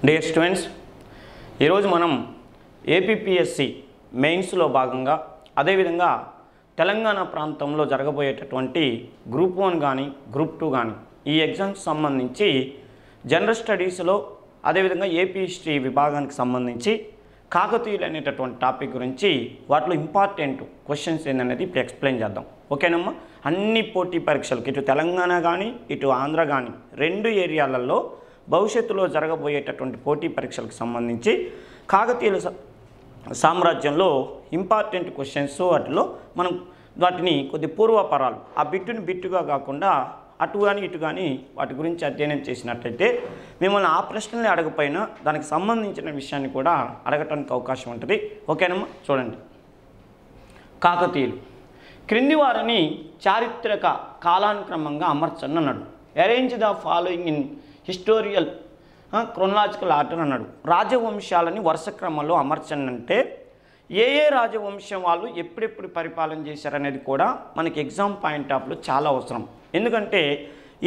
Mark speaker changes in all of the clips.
Speaker 1: Dear students, ఈరోజు మనం APPSC మెయిన్స్లో భాగంగా అదేవిధంగా తెలంగాణ ప్రాంతంలో జరగబోయేటటువంటి గ్రూప్ 1 కానీ గ్రూప్ 2 కానీ ఈ ఎగ్జామ్కి సంబంధించి జనరల్ స్టడీస్లో అదేవిధంగా ఏపీ హిస్టరీ విభాగానికి సంబంధించి కాకతీయులు అనేటటువంటి టాపిక్ గురించి వాటిలో ఇంపార్టెంట్ క్వశ్చన్స్ ఏందనేది ఇప్పుడు ఎక్స్ప్లెయిన్ చేద్దాం. ఓకేనమ్మా? అన్ని పోటీ పరీక్షలకి ఇటు తెలంగాణ కానీ ఇటు ఆంధ్ర కానీ రెండు ఏరియాలలో భవిష్యత్తులో జరగబోయేటటువంటి పోటీ పరీక్షలకు సంబంధించి కాకతీయుల సామ్రాజ్యంలో ఇంపార్టెంట్ క్వశ్చన్స్ వాటిలో మనం వాటిని కొద్ది పూర్వపరాలు ఆ బిట్టుగా కాకుండా అటు కానీ ఇటు కానీ వాటి గురించి అధ్యయనం చేసినట్టయితే మిమ్మల్ని ఆ ప్రశ్నల్ని అడగపోయినా దానికి సంబంధించిన విషయాన్ని కూడా అడగటానికి అవకాశం ఉంటుంది. ఓకేనమ్మా? చూడండి, కాకతీయులు క్రింది వారిని చారిత్రక కాలానుక్రమంగా అమర్చండి అన్నాడు. Arrange the following in historical chronological order అన్నాడు. రాజవంశాలని వరుస క్రమంలో అమర్చండి అంటే ఏ రాజవంశం వాళ్ళు ఎప్పుడెప్పుడు పరిపాలన చేశారనేది కూడా మనకి ఎగ్జామ్ పాయింట్ ఆఫ్లో చాలా అవసరం. ఎందుకంటే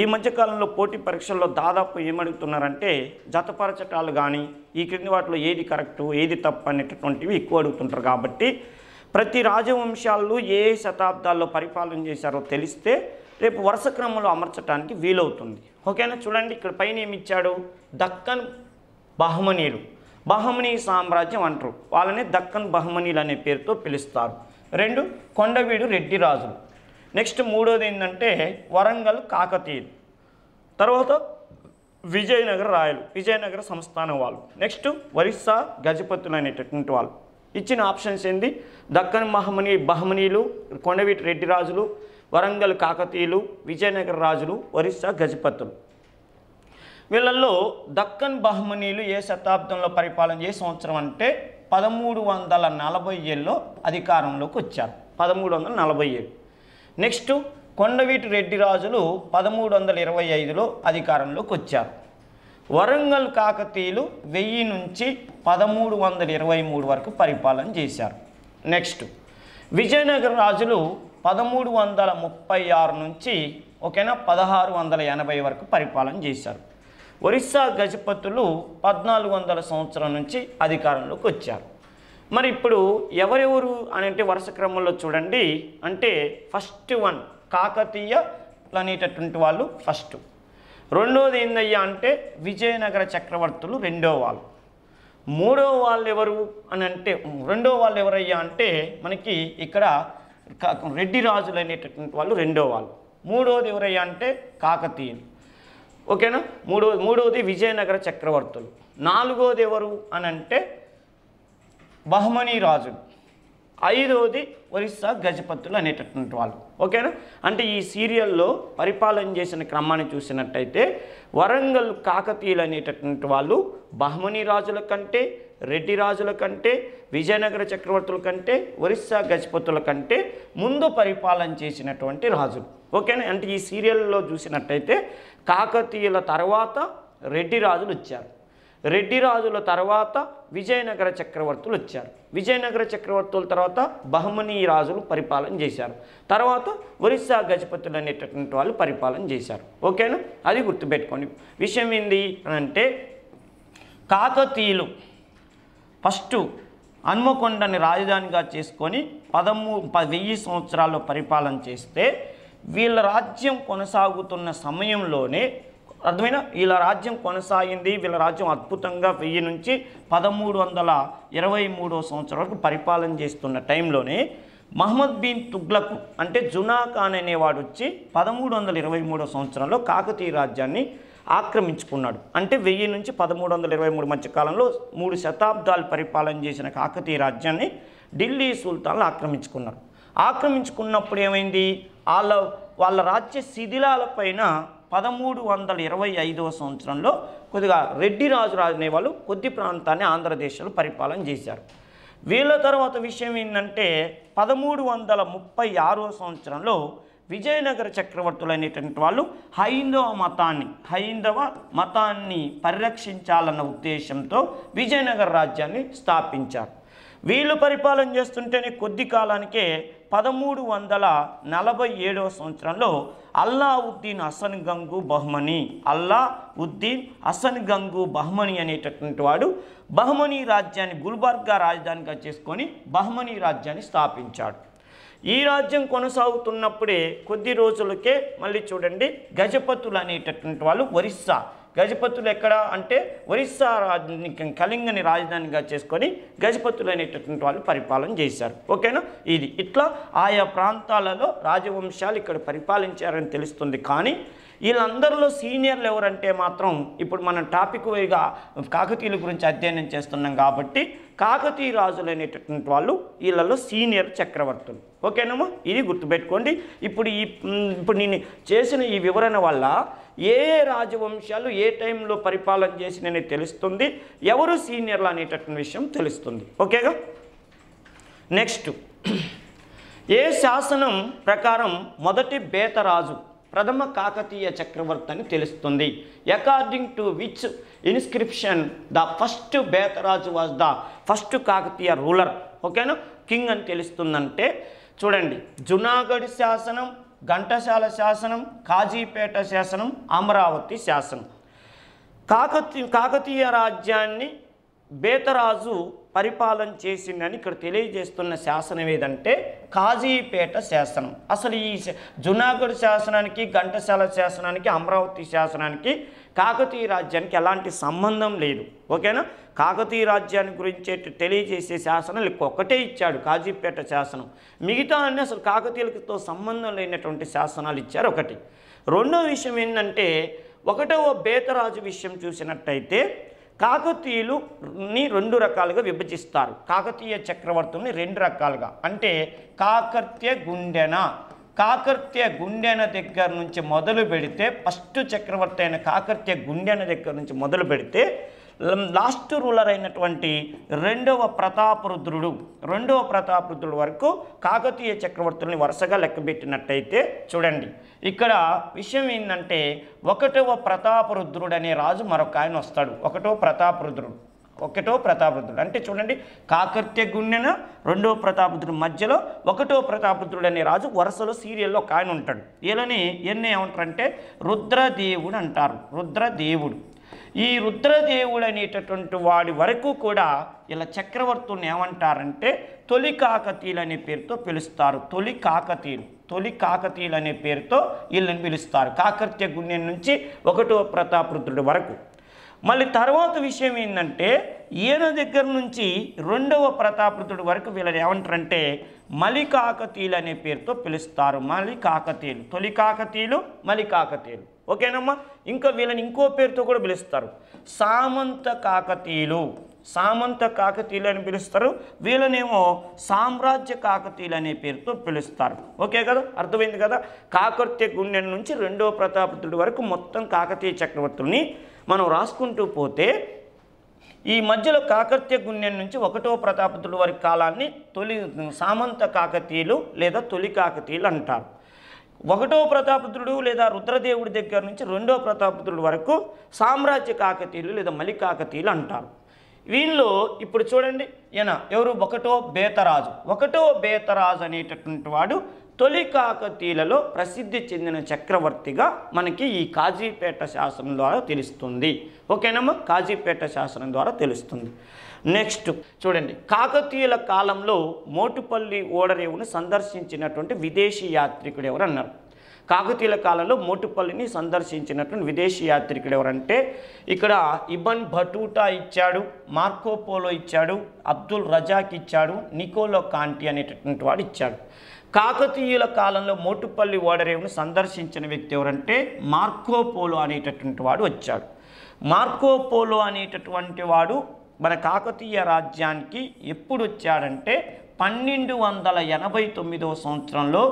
Speaker 1: ఈ మధ్యకాలంలో పోటీ పరీక్షల్లో దాదాపు ఏమడుగుతున్నారంటే జతపరచటాలు కానీ ఈ క్రింది వాటిలో ఏది కరెక్టు ఏది తప్పు అనేటటువంటివి ఎక్కువ అడుగుతుంటారు. కాబట్టి ప్రతి రాజవంశాలు ఏ శతాబ్దాల్లో పరిపాలన చేశారో తెలిస్తే రేపు వరుస క్రమంలో అమర్చడానికి వీలవుతుంది. ఓకేనా? చూడండి, ఇక్కడ పైన ఏమి ఇచ్చాడు? దక్కన్ బహమనీయులు, బహమనీ సామ్రాజ్యం అంటారు. వాళ్ళని దక్కన్ బహమనీయులు అనే పేరుతో పిలుస్తారు. 2 కొండవీడు రెడ్డి రాజులు. నెక్స్ట్ 3వది ఏంటంటే వరంగల్ కాకతీయులు. తర్వాత విజయనగర రాయలు, విజయనగర సంస్థానం వాళ్ళు. నెక్స్ట్ ఒరిస్సా గజపతులు అనేటటువంటి వాళ్ళు. ఇచ్చిన ఆప్షన్స్ ఏంది? దక్కన్ బహమనీయులు, కొండవీటి రెడ్డి రాజులు, వరంగల్ కాకతీయులు, విజయనగర రాజులు, ఒరిస్సా గజపతులు. వీళ్ళల్లో దక్కన్ బహమనీయులు ఏ శతాబ్దంలో పరిపాలన చేసే సంవత్సరం అంటే 1347లో అధికారంలోకి వచ్చారు. 1347. నెక్స్ట్ కొండవీటి రెడ్డి రాజులు 1325లో అధికారంలోకి వచ్చారు. వరంగల్ కాకతీయులు 1000 నుంచి 1323 వరకు పరిపాలన చేశారు. నెక్స్ట్ విజయనగర రాజులు 1336 నుంచి 1680 వరకు పరిపాలన చేశారు. ఒరిస్సా గజపతులు 1400 సంవత్సరం నుంచి అధికారంలోకి వచ్చారు. మరి ఇప్పుడు ఎవరెవరు అని అంటే వరుస క్రమంలో చూడండి. అంటే ఫస్ట్ 1 కాకతీయులు అనేటటువంటి వాళ్ళు ఫస్ట్. 2వది ఏందయ్యా అంటే విజయనగర చక్రవర్తులు 2వ వాళ్ళు. 3వ వాళ్ళు ఎవరు అని అంటే 2వ వాళ్ళు ఎవరయ్యా అంటే మనకి ఇక్కడ రెడ్డి రాజులు అనేటటువంటి వాళ్ళు 2వ వాళ్ళు. 3వది ఎవరయ్యా అంటే కాకతీయులు. ఓకేనా? మూడవది విజయనగర చక్రవర్తులు. 4వది ఎవరు అని అంటే బహమనీ రాజులు. 5వది ఒరిస్సా గజపతులు అనేటటువంటి వాళ్ళు. ఓకేనా? అంటే ఈ సీరియల్లో పరిపాలన చేసిన క్రమాన్ని చూసినట్టయితే వరంగల్ కాకతీయులు అనేటటువంటి వాళ్ళు బహమనీ రాజుల కంటే, రెడ్డి రాజుల కంటే, విజయనగర చక్రవర్తుల కంటే, ఒరిస్సా గజపతుల కంటే ముందు పరిపాలన చేసినటువంటి రాజులు. ఓకేనా? అంటే ఈ సీరియల్లో చూసినట్టయితే కాకతీయుల తర్వాత రెడ్డి రాజులు వచ్చారు. రెడ్డి రాజుల తర్వాత విజయనగర చక్రవర్తులు వచ్చారు. విజయనగర చక్రవర్తుల తర్వాత బహమనీ రాజులు పరిపాలన చేశారు. తర్వాత ఒరిస్సా గజపతులు అనేటటువంటి వాళ్ళు పరిపాలన చేశారు. ఓకేనా? అది గుర్తుపెట్టుకోండి. విషయం ఏంది అంటే కాకతీయులు ఫస్ట్ హన్మకొండని రాజధానిగా చేసుకొని 1000 సంవత్సరాల్లో పరిపాలన చేస్తే వీళ్ళ రాజ్యం కొనసాగుతున్న సమయంలోనే అర్థమైన వీళ్ళ రాజ్యం కొనసాగింది. వీళ్ళ రాజ్యం అద్భుతంగా 1000 నుంచి 1323వ సంవత్సరం వరకు పరిపాలన చేస్తున్న టైంలోనే మహమ్మద్ బిన్ తుగ్లక్ అంటే జునా ఖాన్ అనేవాడు వచ్చి 1323వ సంవత్సరంలో కాకతీయ రాజ్యాన్ని ఆక్రమించుకున్నాడు. అంటే 1000 నుంచి 1323 మధ్య కాలంలో 3 శతాబ్దాలు పరిపాలన చేసిన కాకతీయ రాజ్యాన్ని ఢిల్లీ సుల్తాన్లు ఆక్రమించుకున్నారు. ఆక్రమించుకున్నప్పుడు ఏమైంది? వాళ్ళ రాజ్య శిథిలాలపైన 1325వ సంవత్సరంలో కొద్దిగా రెడ్డి రాజు అనేవాళ్ళు కొద్ది ప్రాంతాన్ని ఆంధ్రదేశ్లో పరిపాలన చేశారు. వీళ్ళ తర్వాత విషయం ఏంటంటే 1336వ సంవత్సరంలో విజయనగర చక్రవర్తులు అనేటువంటి వాళ్ళు హైందవ మతాన్ని పరిరక్షించాలన్న ఉద్దేశంతో విజయనగర రాజ్యాన్ని స్థాపించారు. వీళ్ళు పరిపాలన చేస్తుంటేనే కొద్ది కాలానికే 1347వ సంవత్సరంలో అల్లావుద్దీన్ హసన్ గంగు బహ్మనీ అనేటటువంటి వాడు బహ్మనీ రాజ్యాన్ని గుల్బర్గా రాజధానిగా చేసుకొని బహ్మనీ రాజ్యాన్ని స్థాపించాడు. ఈ రాజ్యం కొనసాగుతున్నప్పుడే కొద్ది రోజులకే మళ్ళీ చూడండి గజపతులు అనేటటువంటి వాళ్ళు ఒరిస్సా, గజపతులు ఎక్కడ అంటే ఒరిస్సా కళింగని రాజధానిగా చేసుకొని గజపతులు అనేటటువంటి వాళ్ళు పరిపాలన చేశారు. ఓకేనా? ఇది ఇట్లా ఆయా ప్రాంతాలలో రాజవంశాలు ఇక్కడ పరిపాలించారని తెలుస్తుంది. కానీ వీళ్ళందరిలో సీనియర్లు ఎవరంటే మాత్రం ఇప్పుడు మనం టాపిక్ వైగా కాకతీయుల గురించి అధ్యయనం చేస్తున్నాం కాబట్టి కాకతీయ రాజులు అనేటటువంటి వాళ్ళు వీళ్ళలో సీనియర్ చక్రవర్తులు. ఓకేనమ్మా? ఇది గుర్తుపెట్టుకోండి. ఇప్పుడు నేను చేసిన ఈ వివరణ వల్ల ఏ రాజవంశాలు ఏ టైంలో పరిపాలన చేసినని తెలుస్తుంది, ఎవరు సీనియర్లు అనేటటువంటి విషయం తెలుస్తుంది. ఓకేగా? నెక్స్ట్, ఏ శాసనం ప్రకారం మొదటి బేతరాజు ప్రథమ కాకతీయ చక్రవర్తి అని తెలుస్తుంది? According to which inscription the first Betaraju was the first Kakatiya ruler? ఓకేనా? కింగ్ అని తెలుస్తుందంటే చూడండి, జునాగఢ్ శాసనం, ఘంటసాల శాసనం, కాజీపేట శాసనం, అమరావతి శాసనం. కాకతీయ రాజ్యాన్ని బేతరాజు పరిపాలన చేసిందని ఇక్కడ తెలియజేస్తున్న శాసనం ఏదంటే కాజీపేట శాసనం. అసలు ఈ జునాగఢ్ శాసనానికి, ఘంటసాల శాసనానికి, అమరావతి శాసనానికి కాకతీయ రాజ్యానికి ఎలాంటి సంబంధం లేదు. ఓకేనా? కాకతీయ రాజ్యాన్ని గురించి తెలియజేసే శాసనం ఒక్కటే ఇచ్చాడు, కాజీపేట శాసనం. మిగతా అన్ని అసలు కాకతీయులతో సంబంధం లేనటువంటి శాసనాలు ఇచ్చారు. ఒకటి. రెండో విషయం ఏంటంటే ఒకటవ బేతరాజు విషయం చూసినట్టయితే కాకతీయులని రెండు రకాలుగా విభజిస్తారు. కాకతీయ చక్రవర్తుల్ని రెండు రకాలుగా, అంటే కాకర్త్య గుండెన దగ్గర నుంచి మొదలు పెడితే ఫస్ట్ చక్రవర్తి అయిన కాకర్త్య గుండెన దగ్గర నుంచి మొదలు పెడితే లాస్ట్ రూలర్ అయినటువంటి రెండవ ప్రతాపరుద్రుడు వరకు కాకతీయ చక్రవర్తుల్ని వరుసగా లెక్కబెట్టినట్టయితే చూడండి, ఇక్కడ విషయం ఏంటంటే ఒకటవ ప్రతాపరుద్రుడు అనే రాజు మరొక ఆయన వస్తాడు. ఒకటో ప్రతాపరుద్రుడు అంటే చూడండి, కాకర్త్య గుండెన రెండవ ప్రతాపరుద్రుడు మధ్యలో ఒకటో ప్రతాపరుద్రుడు అనే రాజు వరుసలో సీరియల్లో ఒక ఆయన ఉంటాడు. వీళ్ళని ఏమంటారంటే రుద్రదేవుడు అంటారు. రుద్రదేవుడు. ఈ రుద్రదేవుడు అనేటటువంటి వాడి వరకు కూడా ఇలా చక్రవర్తుల్ని ఏమంటారంటే తొలి కాకతీయులు అనే పేరుతో పిలుస్తారు. తొలి కాకతీయులు అనే పేరుతో వీళ్ళని పిలుస్తారు. కాకర్త్య గుండెం నుంచి ఒకటో ప్రతాపరుద్రుడి వరకు. మళ్ళీ తర్వాత విషయం ఏంటంటే ఈయన దగ్గర నుంచి రెండవ ప్రతాపరుద్రుడి వరకు వీళ్ళని ఏమంటారంటే మలికాకతీయులు అనే పేరుతో పిలుస్తారు. మలికాకతీయులు, తొలి కాకతీయులు, మలికాకతీయులు. ఓకేనమ్మా? ఇంకా వీళ్ళని ఇంకో పేరుతో కూడా పిలుస్తారు, సామంత కాకతీయులు అని పిలుస్తారు. వీళ్ళనేమో సామ్రాజ్య కాకతీయులు అనే పేరుతో పిలుస్తారు. ఓకే కదా? అర్థమైంది కదా? కాకర్త్య గుండెం నుంచి రెండవ ప్రతాపరుద్రుడి వరకు మొత్తం కాకతీయ చక్రవర్తుల్ని మనం రాసుకుంటూ పోతే ఈ మధ్యలో కాకర్త్య గుండెం నుంచి ఒకటో ప్రతాపరుద్రుడి వరకు కాలాన్ని సామంత కాకతీయులు లేదా తొలి కాకతీయులు అంటారు. ఒకటో ప్రతాపరుద్రుడు లేదా రుద్రదేవుడి దగ్గర నుంచి రెండో ప్రతాపరుద్రుడి వరకు సామ్రాజ్య కాకతీయులు లేదా మలికాకతీయులు అంటారు. వీళ్ళు ఇప్పుడు చూడండి, ఎవరు? ఒకటో బేతరాజు అనేటటువంటి వాడు తొలి కాకతీయులలో ప్రసిద్ధి చెందిన చక్రవర్తిగా మనకి ఈ కాజీపేట శాసనం ద్వారా తెలుస్తుంది. ఓకేనమ్మా? కాజీపేట శాసనం ద్వారా తెలుస్తుంది. నెక్స్ట్ చూడండి, కాకతీయుల కాలంలో మోటుపల్లి ఓడరేవును సందర్శించినటువంటి విదేశీ యాత్రికుడు ఎవరు అన్నారు? కాకతీయుల కాలంలో మోటుపల్లిని సందర్శించినటువంటి విదేశీ యాత్రికుడు ఎవరంటే ఇక్కడ ఇబన్ బటూటా ఇచ్చాడు, మార్కోపోలో ఇచ్చాడు, అబ్దుల్ రజాక్ ఇచ్చాడు, నికోలో కాంటి అనేటటువంటి వాడు ఇచ్చాడు. కాకతీయుల కాలంలో మోటుపల్లి ఓడరేవును సందర్శించిన వ్యక్తి ఎవరంటే మార్కోపోలో అనేటటువంటి వాడు వచ్చాడు. మార్కోపోలో అనేటటువంటి వాడు మన కాకతీయ రాజ్యానికి ఎప్పుడు వచ్చాడంటే 1289వ సంవత్సరంలో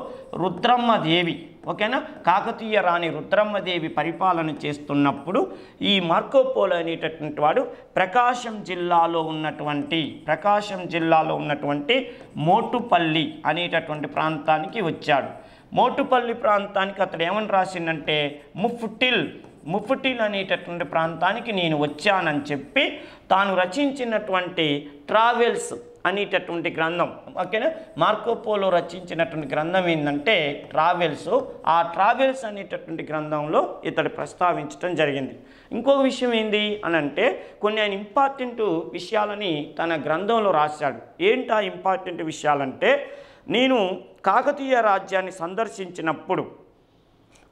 Speaker 1: రుద్రమ్మదేవి, ఓకేనా, కాకతీయ రాణి రుద్రమ్మదేవి పరిపాలన చేస్తున్నప్పుడు ఈ మార్కోపోలో అనేటటువంటి వాడు ప్రకాశం జిల్లాలో ఉన్నటువంటి మోటుపల్లి అనేటటువంటి ప్రాంతానికి వచ్చాడు. మోటుపల్లి ప్రాంతానికి అతడు ఏమని రాసిందంటే ముఫ్టిల్ అనేటటువంటి ప్రాంతానికి నేను వచ్చానని చెప్పి తాను రచించినటువంటి ట్రావెల్స్ అనేటటువంటి గ్రంథం, ఓకేనా, మార్కో పోలో రచించినటువంటి గ్రంథం ఏంటంటే ట్రావెల్స్. ఆ ట్రావెల్స్ అనేటటువంటి గ్రంథంలో ఇతడు ప్రస్తావించడం జరిగింది. ఇంకొక విషయం ఏంది అని అంటే కొన్ని ఆయన ఇంపార్టెంట్ విషయాలని తన గ్రంథంలో రాశాడు. ఏంటి ఆ ఇంపార్టెంట్ విషయాలంటే, నేను కాకతీయ రాజ్యాన్ని సందర్శించినప్పుడు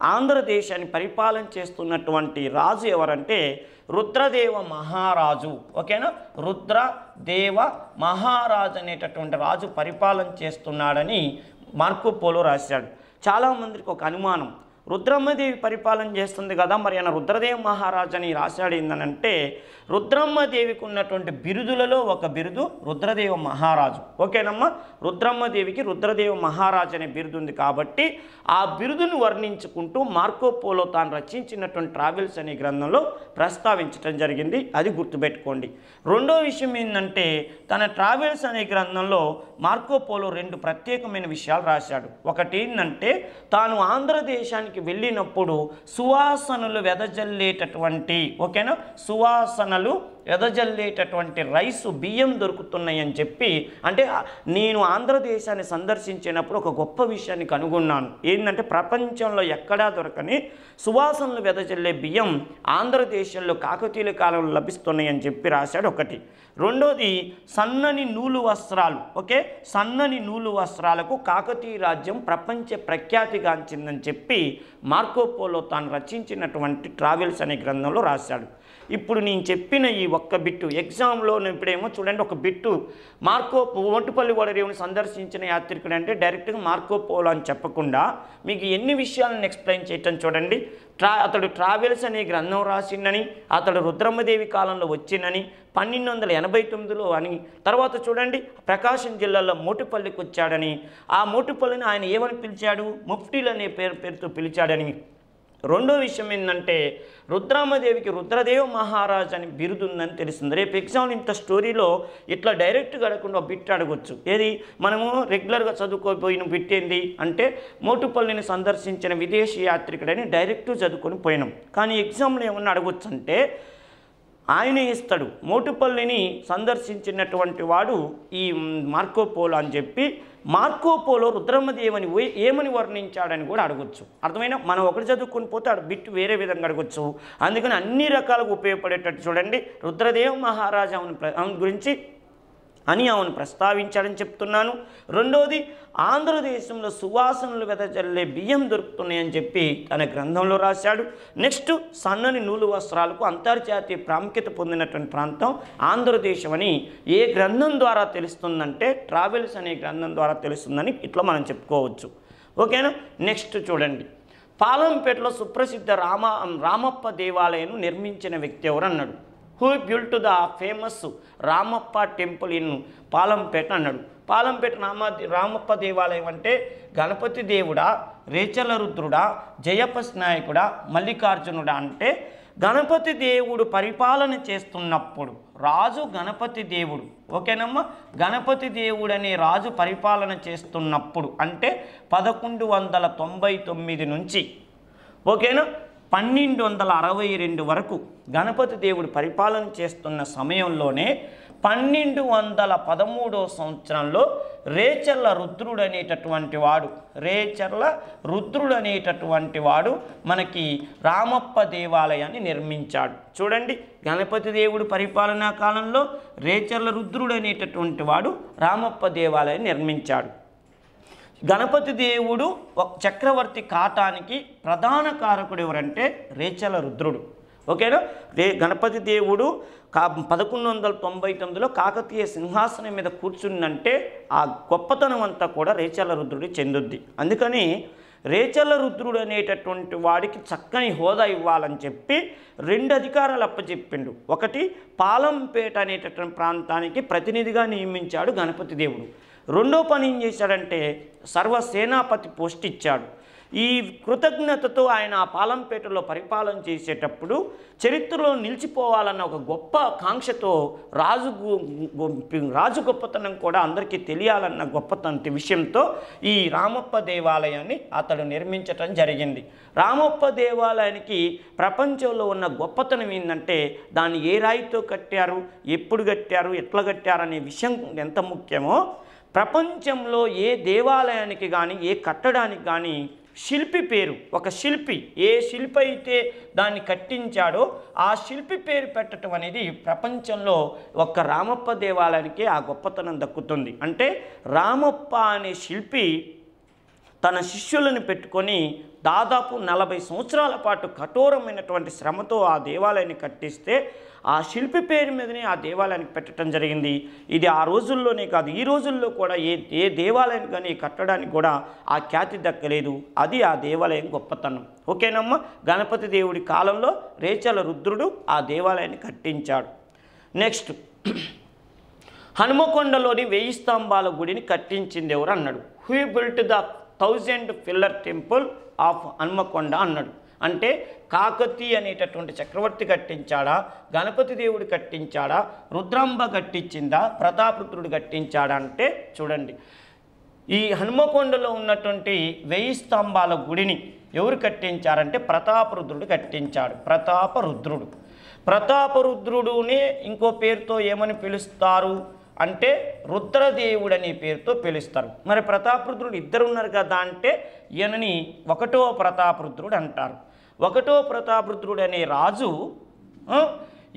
Speaker 1: ఆంధ్రదేశాన్ని పరిపాలన చేస్తున్నటువంటి రాజు ఎవరంటే రుద్రదేవ మహారాజు, ఓకేనా, రుద్రదేవ మహారాజు అనేటటువంటి రాజు పరిపాలన చేస్తున్నాడని మార్కో పోలో రాశాడు. చాలామందికి ఒక అనుమానం, రుద్రమ్మదేవి పరిపాలన చేస్తుంది కదా, మరి ఆయన రుద్రదేవ మహారాజు అని రాశాడు ఏందనంటే రుద్రమ్మదేవికి ఉన్నటువంటి బిరుదులలో ఒక బిరుదు రుద్రదేవ మహారాజు, ఓకేనమ్మా. రుద్రమ్మదేవికి రుద్రదేవ మహారాజు అనే బిరుదు ఉంది కాబట్టి ఆ బిరుదును వర్ణించుకుంటూ మార్కో పోలో తాను రచించినటువంటి ట్రావెల్స్ అనే గ్రంథంలో ప్రస్తావించడం జరిగింది. అది గుర్తుపెట్టుకోండి. రెండో విషయం ఏంటంటే తన ట్రావెల్స్ అనే గ్రంథంలో మార్కో పోలో రెండు ప్రత్యేకమైన విషయాలు రాశాడు. ఒకటి ఏంటంటే తాను ఆంధ్రదేశానికి వెళ్ళినప్పుడు సువాసనలు వెదజల్లేటటువంటి, ఓకేనా, సువాసనలు వెదజల్లేటటువంటి రైసు బియ్యం దొరుకుతున్నాయని చెప్పి, అంటే నేను ఆంధ్రదేశాన్ని సందర్శించినప్పుడు ఒక గొప్ప విషయాన్ని కనుగొన్నాను. ఏంటంటే ప్రపంచంలో ఎక్కడా దొరకని సువాసనలు వెదజల్లే బియ్యం ఆంధ్రదేశంలో కాకతీయుల కాలంలో లభిస్తున్నాయని చెప్పి రాశాడు ఒకటి. రెండోది సన్నని నూలు వస్త్రాలు, ఓకే, సన్నని నూలు వస్త్రాలకు కాకతీయ రాజ్యం ప్రపంచ ప్రఖ్యాతిగాంచిందని చెప్పి మార్కో పోలో తాను రచించినటువంటి ట్రావెల్స్ అనే గ్రంథంలో రాశాడు. ఇప్పుడు నేను చెప్పిన ఈ ఒక్క బిట్టు ఎగ్జామ్లో ఇప్పుడేమో చూడండి, ఒక బిట్టు మార్కో మోటుపల్లి ఓడరేవుని సందర్శించిన యాత్రికుడు అంటే డైరెక్ట్గా మార్కో పోలో అని చెప్పకుండా మీకు ఎన్ని విషయాలను ఎక్స్ప్లెయిన్ చేయటం చూడండి. అతడు ట్రావెల్స్ అనే గ్రంథం రాసిందని, అతడు రుద్రమ్మదేవి కాలంలో వచ్చినని, 1289లో అని, తర్వాత చూడండి ప్రకాశం జిల్లాలో మోటుపల్లికి వచ్చాడని, ఆ మోటుపల్లిని ఆయన ఏమని పిలిచాడు, ముఫ్టీలు అనే పేరుతో పిలిచాడని. రెండో విషయం ఏంటంటే రుద్రమ్మదేవికి రుద్రదేవ మహారాజ్ అని బిరుదుందని తెలిసింది. రేపు ఎగ్జామ్ ఇంత స్టోరీలో ఇట్లా డైరెక్ట్గా అడగకుండా బిట్ అడగొచ్చు. ఏది మనము రెగ్యులర్గా చదువుకోపోయిన బిట్ ఏంది అంటే మోటుపల్లిని సందర్శించిన విదేశీ యాత్రికుడని డైరెక్ట్ చదువుకొని పోయినాం. కానీ ఎగ్జామ్లో ఏమన్నా అడగొచ్చు అంటే ఆయన ఇస్తాడు, మోటుపల్లిని సందర్శించినటువంటి వాడు ఈ మార్కో పోలో అని చెప్పి మార్కో పోలో రుద్రమ్మదేవిని ఏమని వర్ణించాడని కూడా అడగొచ్చు. అర్థమైనా, మనం ఒకటి చదువుకొని పోతే అక్కడ బిట్టు వేరే విధంగా అడగొచ్చు. అందుకని అన్ని రకాలుగా ఉపయోగపడేటట్టు చూడండి. రుద్రదేవ మహారాజా గురించి అని ఆమెను ప్రస్తావించాడని చెప్తున్నాను. రెండోది ఆంధ్రదేశంలో సువాసనలు వెదజల్లే బియ్యం దొరుకుతున్నాయని చెప్పి తన గ్రంథంలో రాశాడు. నెక్స్ట్ సన్నని నూలు వస్త్రాలకు అంతర్జాతీయ ప్రాముఖ్యత పొందినటువంటి ప్రాంతం ఆంధ్రదేశం అని ఏ గ్రంథం ద్వారా తెలుస్తుందంటే ట్రావెల్స్ అనే గ్రంథం ద్వారా తెలుస్తుందని ఇట్లా మనం చెప్పుకోవచ్చు. ఓకేనా. నెక్స్ట్ చూడండి, పాలంపేటలో సుప్రసిద్ధ రామప్ప దేవాలయం నిర్మించిన వ్యక్తి ఎవరు అన్నాడు. Who built the famous Ramappa temple in Palampet అన్నాడు. పాలంపేట రామప్ప దేవాలయం అంటే గణపతి దేవుడా, రేచల రుద్రుడా, జయపస్ నాయకుడా, మల్లికార్జునుడా అంటే గణపతి దేవుడు పరిపాలన చేస్తున్నప్పుడు రాజు గణపతి దేవుడు, ఓకేనమ్మా, గణపతి దేవుడు అనే రాజు పరిపాలన చేస్తున్నప్పుడు అంటే 1199 నుంచి ఓకేనా 1262 వరకు గణపతి దేవుడు పరిపాలన చేస్తున్న సమయంలోనే 1213వ సంవత్సరంలో రేచర్ల రుద్రుడు అనేటటువంటి వాడు మనకి రామప్ప దేవాలయాన్ని నిర్మించాడు. చూడండి, గణపతి దేవుడు పరిపాలనా కాలంలో రేచర్ల రుద్రుడు అనేటటువంటి వాడు రామప్ప దేవాలయాన్ని నిర్మించాడు. గణపతి దేవుడు చక్రవర్తి కాటానికి ప్రధాన కారకుడు ఎవరంటే రేచల రుద్రుడు. ఓకేనా. గణపతి దేవుడు 1199లో కాకతీయ సింహాసనం మీద కూర్చుందంటే ఆ గొప్పతనం అంతా కూడా రేచల రుద్రుడి చెందుద్ది. అందుకని రేచల రుద్రుడు అనేటటువంటి వాడికి చక్కని హోదా ఇవ్వాలని చెప్పి 2 అధికారాలు అప్పచెప్పిండు. ఒకటి, పాలంపేట అనేటటువంటి ప్రాంతానికి ప్రతినిధిగా నియమించాడు గణపతి దేవుడు. రెండో పని ఏం చేశాడంటే సర్వసేనాపతి పోస్ట్ ఇచ్చాడు. ఈ కృతజ్ఞతతో ఆయన ఆ పాలంపేటలో పరిపాలన చేసేటప్పుడు చరిత్రలో నిలిచిపోవాలన్న ఒక గొప్ప కాంక్షతో రాజు గొప్పతనం కూడా అందరికీ తెలియాలన్న గొప్పతనం విషయంతో ఈ రామప్ప దేవాలయాన్ని అతడు నిర్మించటం జరిగింది. రామప్ప దేవాలయానికి ప్రపంచంలో ఉన్న గొప్పతనం ఏంటంటే దాన్ని ఏ రాయితో కట్టారు, ఎప్పుడు కట్టారు, ఎట్లా కట్టారు అనే విషయం ఎంత ముఖ్యమో, ప్రపంచంలో ఏ దేవాలయానికి కానీ ఏ కట్టడానికి కానీ శిల్పి పేరు, ఒక శిల్పి ఏ శిల్పి అయితే దాన్ని కట్టించాడో ఆ శిల్పి పేరు పెట్టడం అనేది ప్రపంచంలో ఒక్క రామప్ప దేవాలయానికి ఆ గొప్పతనం దక్కుతుంది. అంటే రామప్ప అనే శిల్పి తన శిష్యులను పెట్టుకొని దాదాపు 40 సంవత్సరాల పాటు కఠోరమైనటువంటి శ్రమతో ఆ దేవాలయాన్ని కట్టిస్తే ఆ శిల్పి పేరు మీదనే ఆ దేవాలయానికి పెట్టడం జరిగింది. ఇది ఆ రోజుల్లోనే కాదు, ఈ రోజుల్లో కూడా ఏ దేవాలయాన్ని కానీ కట్టడానికి కూడా ఆ ఖ్యాతి దక్కలేదు. అది ఆ దేవాలయం గొప్పతనం. ఓకేనమ్మా. గణపతి దేవుడి కాలంలో రేచల రుద్రుడు ఆ దేవాలయాన్ని కట్టించాడు. నెక్స్ట్, హనుమకొండలోని 1000 స్తంభాల గుడిని కట్టించింది ఎవరు అన్నాడు. Who built the 1000 pillar temple of Hanumakonda అన్నాడు. అంటే కాకతీయ అనేటటువంటి చక్రవర్తి కట్టించాడా, గణపతి దేవుడు కట్టించాడా, రుద్రాంబ కట్టించిందా, ప్రతాపరుద్రుడు కట్టించాడా అంటే చూడండి, ఈ హనుమకొండలో ఉన్నటువంటి 1000 స్తంభాల గుడిని ఎవరు కట్టించారంటే ప్రతాపరుద్రుడు కట్టించాడు. ప్రతాపరుద్రుడునే ఇంకో పేరుతో ఏమని పిలుస్తారు అంటే రుద్రదేవుడు అనే పేరుతో పిలుస్తారు. మరి ప్రతాపరుద్రుడు ఇద్దరు ఉన్నారు కదా అంటే ఈయనని 1వ ప్రతాపరుద్రుడు అంటారు. 1వ ప్రతాపరుద్రుడు అనే రాజు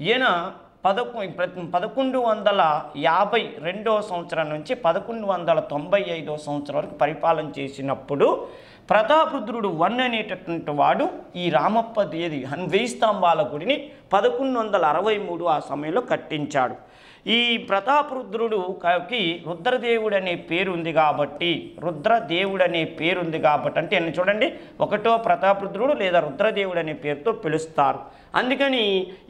Speaker 1: ఈయన 1152వ సంవత్సరం నుంచి 1195వ సంవత్సరం వరకు పరిపాలన చేసినప్పుడు ప్రతాపరుద్రుడు 1 అనేటటువంటి వాడు ఈ రామప్ప 1000 స్తంభాల గుడిని 1163 ఆ సమయంలో కట్టించాడు. ఈ ప్రతాపరుద్రుడుకి రుద్రదేవుడు అనే పేరు ఉంది కాబట్టి అంటే ఆయన చూడండి 1వ ప్రతాపరుద్రుడు లేదా రుద్రదేవుడు అనే పేరుతో పిలుస్తారు. అందుకని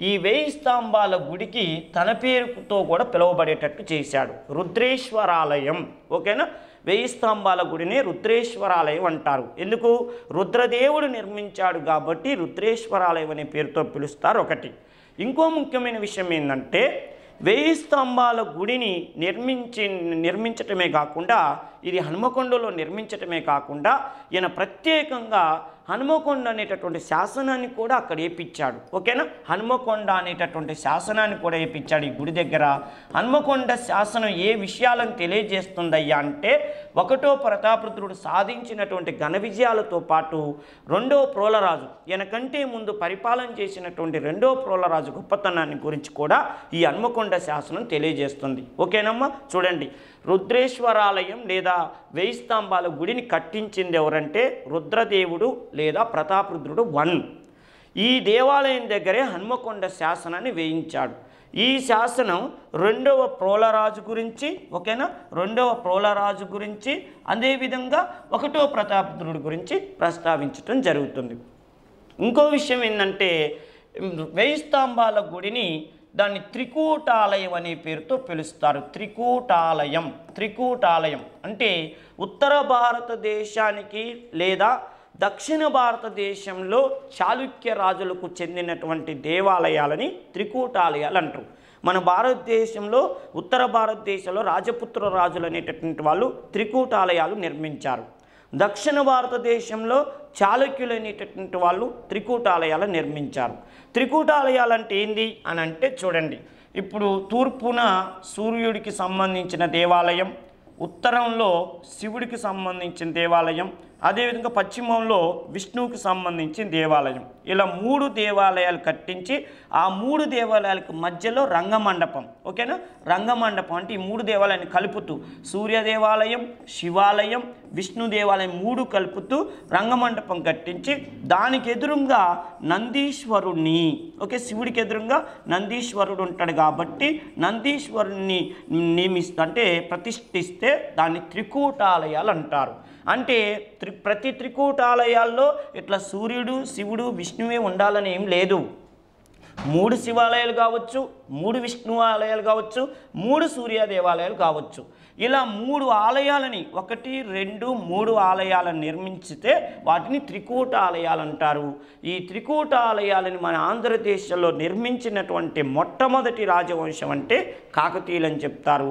Speaker 1: ఈ 1000 స్తంభాల గుడికి తన పేరుతో కూడా పిలువబడేటట్టు చేశాడు, రుద్రేశ్వరాలయం. ఓకేనా. 1000 స్తంభాల గుడిని రుద్రేశ్వరాలయం అంటారు. ఎందుకు? రుద్రదేవుడు నిర్మించాడు కాబట్టి రుద్రేశ్వరాలయం అనే పేరుతో పిలుస్తారు. ఒకటి. ఇంకో ముఖ్యమైన విషయం ఏంటంటే 1000 స్తంభాల గుడిని నిర్మించటమే కాకుండా, ఇది హనుమకొండలో నిర్మించటమే కాకుండా ఈయన ప్రత్యేకంగా హనుమకొండ అనేటటువంటి శాసనాన్ని కూడా అక్కడ వేయించాడు. ఓకేనా. హనుమకొండ అనేటటువంటి శాసనాన్ని కూడా వేయించాడు ఈ గుడి దగ్గర. హనుమకొండ శాసనం ఏ విషయాలను తెలియజేస్తుందయ్యా అంటే 1వ ప్రతాపరుద్రుడు సాధించినటువంటి ఘన విజయాలతో పాటు 2వ ప్రోలరాజు ఈయన కంటే ముందు పరిపాలన చేసినటువంటి 2వ ప్రోలరాజు గొప్పతనాన్ని గురించి కూడా ఈ హనుమకొండ శాసనం తెలియజేస్తుంది. ఓకేనమ్మా. చూడండి, రుద్రేశ్వరాలయం లేదా 1000 స్తంభాల గుడిని కట్టించింది ఎవరంటే రుద్రదేవుడు లేదా ప్రతాపరుద్రుడు 1. ఈ దేవాలయం దగ్గరే హనుమకొండ శాసనాన్ని వేయించాడు. ఈ శాసనం 2వ ప్రోలరాజు గురించి, ఓకేనా, 2వ ప్రోలరాజు గురించి, అదేవిధంగా 1వ ప్రతాపరుద్రుడి గురించి ప్రస్తావించటం జరుగుతుంది. ఇంకో విషయం ఏంటంటే 1000 స్తంభాల గుడిని దాన్ని త్రికూటాలయం అనే పేరుతో పిలుస్తారు. త్రికూటాలయం అంటే ఉత్తర భారతదేశానికి లేదా దక్షిణ భారతదేశంలో చాళుక్య రాజులకు చెందినటువంటి దేవాలయాలని త్రికూటాలయాలు అంటారు. మన భారతదేశంలో ఉత్తర భారతదేశంలో రాజపుత్ర రాజులు అనేటటువంటి వాళ్ళు త్రికూటాలయాలు నిర్మించారు. దక్షిణ భారతదేశంలో చాళుక్యులు అనేటటువంటి వాళ్ళు త్రికూటాలయాలు నిర్మించారు. త్రికూటాలయాలు అంటే ఏంది అని అంటే చూడండి, ఇప్పుడు తూర్పున సూర్యుడికి సంబంధించిన దేవాలయం, ఉత్తరంలో శివుడికి సంబంధించిన దేవాలయం, అదేవిధంగా పశ్చిమంలో విష్ణువుకి సంబంధించిన దేవాలయం, ఇలా 3 దేవాలయాలు కట్టించి ఆ 3 దేవాలయాలకు మధ్యలో రంగమండపం. ఓకేనా. రంగమండపం అంటే ఈ 3 దేవాలయాన్ని కలుపుతూ సూర్య దేవాలయం, శివాలయం, విష్ణు దేవాలయం 3 కలుపుతూ రంగమండపం కట్టించి దానికి ఎదురుగా నందీశ్వరుణ్ణి, ఓకే, శివుడికి ఎదురుగా నందీశ్వరుడు ఉంటాడు కాబట్టి నందీశ్వరుణ్ణి అంటే ప్రతిష్ఠిస్తే దాన్ని త్రికూటాలయాలు అంటారు. అంటే ప్రతి త్రికూటాలయాల్లో ఇట్లా సూర్యుడు, శివుడు, విష్ణువే ఉండాలని ఏం లేదు. 3 శివాలయాలు కావచ్చు, 3 విష్ణు ఆలయాలు కావచ్చు, 3 సూర్య దేవాలయాలు కావచ్చు. ఇలా 3 ఆలయాలని 1, 2, 3 ఆలయాలను నిర్మించితే వాటిని త్రికూట ఆలయాలు అంటారు. ఈ త్రికూట ఆలయాలని మన ఆంధ్రదేశంలో నిర్మించినటువంటి మొట్టమొదటి రాజవంశం అంటే కాకతీయులు అని చెప్తారు.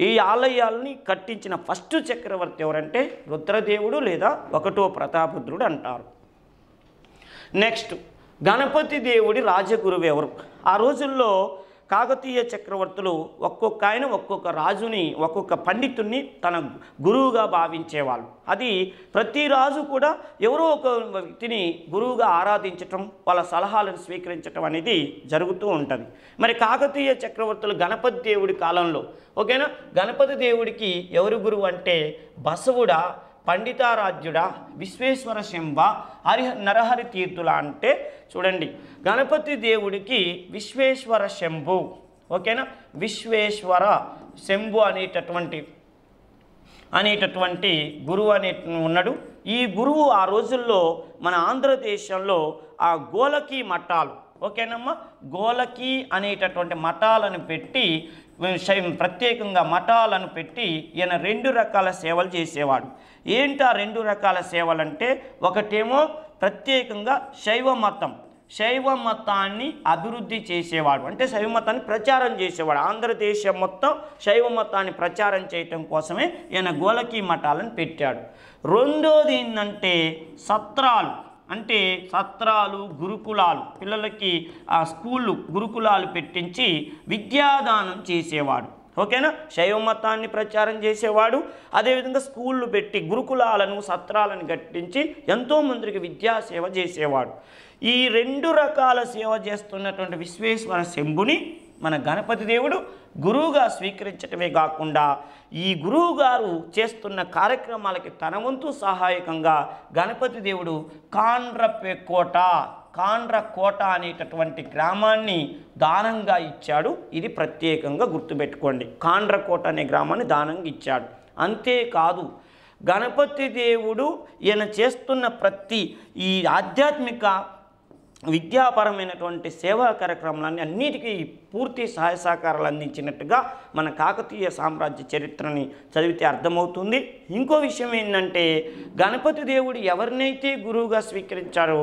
Speaker 1: ఈ ఆలయాలని కట్టించిన ఫస్ట్ చక్రవర్తి ఎవరంటే రుద్రదేవుడు లేదా 1వ ప్రతాపరుద్రుడు అంటారు. నెక్స్ట్, గణపతి దేవుడి రాజగురువు ఎవరు? ఆ రోజుల్లో కాకతీయ చక్రవర్తులు ఒక్కొక్క ఆయన ఒక్కొక్క రాజుని, ఒక్కొక్క పండితుడిని తన గురువుగా భావించేవాళ్ళు. అది ప్రతి రాజు కూడా ఎవరో ఒక వ్యక్తిని గురువుగా ఆరాధించటం, వాళ్ళ సలహాలను స్వీకరించటం అనేది జరుగుతూ ఉంటుంది. మరి కాకతీయ చక్రవర్తులు గణపతి దేవుడి కాలంలో ఓకేనా, గణపతి దేవుడికి ఎవరు గురువు అంటే బసవుడా, పండితారాధ్యుడా, విశ్వేశ్వర శంభ, నరహరి తీర్థుల అంటే చూడండి, గణపతి దేవుడికి విశ్వేశ్వర శంభు ఓకేనా, విశ్వేశ్వర శంభు అనేటటువంటి గురువు ఉన్నాడు. ఈ గురువు ఆ రోజుల్లో మన ఆంధ్రదేశంలో ఆ గోలకి మఠాలు ఓకేనమ్మా, గోలకి అనేటటువంటి మఠాలను పెట్టి, ప్రత్యేకంగా మఠాలను పెట్టి ఈయన 2 రకాల సేవలు చేసేవాడు. ఏంటి ఆ 2 రకాల సేవలు అంటే, ఒకటేమో ప్రత్యేకంగా శైవ మతాన్ని అభివృద్ధి చేసేవాడు, అంటే శైవ మతాన్ని ప్రచారం చేసేవాడు. ఆంధ్రదేశం మొత్తం శైవ మతాన్ని ప్రచారం చేయటం కోసమే ఈయన గోలకి మఠాలను పెట్టాడు. రెండోది ఏంటంటే సత్రాలు, అంటే సత్రాలు, గురుకులాలు, పిల్లలకి ఆ స్కూళ్ళు గురుకులాలు పెట్టించి విద్యాదానం చేసేవాడు ఓకేనా. శైవ మతాన్ని ప్రచారం చేసేవాడు, అదేవిధంగా స్కూళ్ళు పెట్టి గురుకులాలను, సత్రాలను కట్టించి ఎంతోమందికి విద్యాసేవ చేసేవాడు. ఈ 2 రకాల సేవ చేస్తున్నటువంటి విశ్వేశ్వర శంభుని మన గణపతి దేవుడు గురువుగా స్వీకరించటమే కాకుండా, ఈ గురువు గారు చేస్తున్న కార్యక్రమాలకి తన వంతు సహాయకంగా గణపతి దేవుడు కాండ్రకోట అనేటటువంటి గ్రామాన్ని దానంగా ఇచ్చాడు. ఇది ప్రత్యేకంగా గుర్తుపెట్టుకోండి, కాండ్రకోట అనే గ్రామాన్ని దానంగా ఇచ్చాడు. అంతేకాదు, గణపతి దేవుడు ఈయన చేస్తున్న ప్రతి ఈ ఆధ్యాత్మిక విద్యాపరమైనటువంటి సేవా కార్యక్రమాలన్నీ అన్నిటికీ పూర్తి సహాయ సహకారాలు అందించినట్టుగా మన కాకతీయ సామ్రాజ్య చరిత్రని చదివితే అర్థమవుతుంది. ఇంకో విషయం ఏంటంటే, గణపతి దేవుడు ఎవరినైతే గురువుగా స్వీకరించారో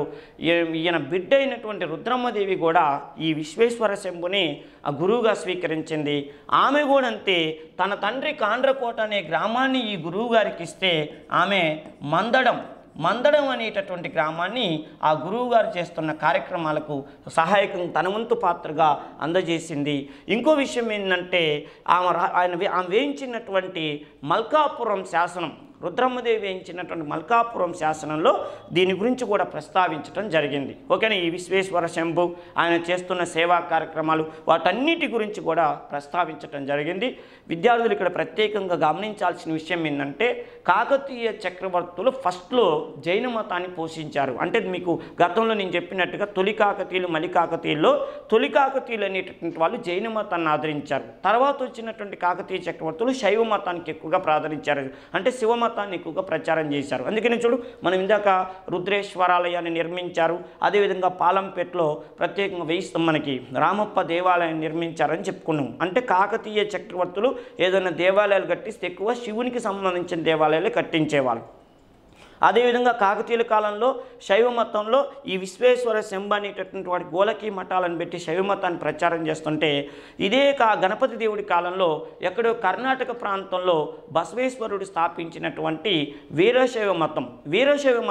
Speaker 1: ఈయన బిడ్డ అయినటువంటి రుద్రమ్మదేవి కూడా ఈ విశ్వేశ్వర శంభుని ఆ గురువుగా స్వీకరించింది. ఆమె కూడా అంతే, తన తండ్రి కాండ్రకోట అనే గ్రామాన్ని ఈ గురువు గారికి ఇస్తే ఆమె మందడం అనేటటువంటి గ్రామాన్ని ఆ గురువు గారు చేస్తున్న కార్యక్రమాలకు సహాయకంగా తన వంతు పాత్రగా అందజేసింది. ఇంకో విషయం ఏంటంటే, ఆమె వేయించినటువంటి మల్కాపురం శాసనం, రుద్రమ్మదేవి వేయించినటువంటి మల్కాపురం శాసనంలో దీని గురించి కూడా ప్రస్తావించడం జరిగింది ఓకేనా. ఈ విశ్వేశ్వర శంభు ఆయన చేస్తున్న సేవా కార్యక్రమాలు వాటన్నిటి గురించి కూడా ప్రస్తావించడం జరిగింది. విద్యార్థులు ఇక్కడ ప్రత్యేకంగా గమనించాల్సిన విషయం ఏంటంటే, కాకతీయ చక్రవర్తులు ఫస్ట్లో జైన మతాన్ని పోషించారు. అంటే మీకు గతంలో నేను చెప్పినట్టుగా తొలి కాకతీయులు, మలి కాకతీయుల్లో తొలి కాకతీయులు అనేటటువంటి వాళ్ళు జైన మతాన్ని ఆదరించారు. తర్వాత వచ్చినటువంటి కాకతీయ చక్రవర్తులు శైవ మతానికి ఎక్కువగా ప్రాధాన్యమిచ్చారు, అంటే శివ మతాన్ని ఎక్కువగా ప్రచారం చేశారు. అందుకని చూడు, మనం ఇందాక రుద్రేశ్వరాలయాన్ని నిర్మించారు, అదేవిధంగా పాలంపేటలో ప్రత్యేకంగా మనకి రామప్ప దేవాలయాన్ని నిర్మించారని చెప్పుకున్నాం. అంటే కాకతీయ చక్రవర్తులు ఏదైనా దేవాలయాలు కట్టిస్తే ఎక్కువ శివునికి సంబంధించిన దేవాలయాలు కట్టించేవాళ్ళు. అదేవిధంగా కాకతీయుల కాలంలో శైవ మతంలో ఈ విశ్వేశ్వర శంభు అనేటటువంటి వాడి గోలకి మఠాలను పెట్టి శైవ మతాన్ని ప్రచారం చేస్తుంటే, ఇదే గణపతి దేవుడి కాలంలో ఎక్కడో కర్ణాటక ప్రాంతంలో బసవేశ్వరుడు స్థాపించినటువంటి వీరశైవ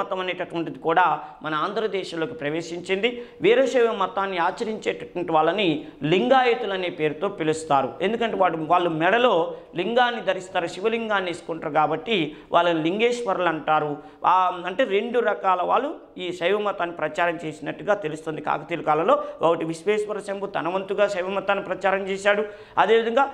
Speaker 1: మతం అనేటటువంటిది కూడా మన ఆంధ్రదేశంలోకి ప్రవేశించింది. వీరశైవ మతాన్ని ఆచరించేటటువంటి వాళ్ళని లింగాయతులు అనే పేరుతో పిలుస్తారు. ఎందుకంటే వాళ్ళు మెడలో లింగాన్ని ధరిస్తారు, శివలింగాన్ని వేసుకుంటారు కాబట్టి వాళ్ళని లింగేశ్వరులు అంటారు. అంటే 2 రకాల వాళ్ళు ఈ శైవ మతాన్ని ప్రచారం చేసినట్టుగా తెలుస్తుంది కాకతీయుల కాలంలో. ఒకటి విశ్వేశ్వర శంభు తన వంతుగా శైవ మతాన్ని ప్రచారం చేశాడు, అదేవిధంగా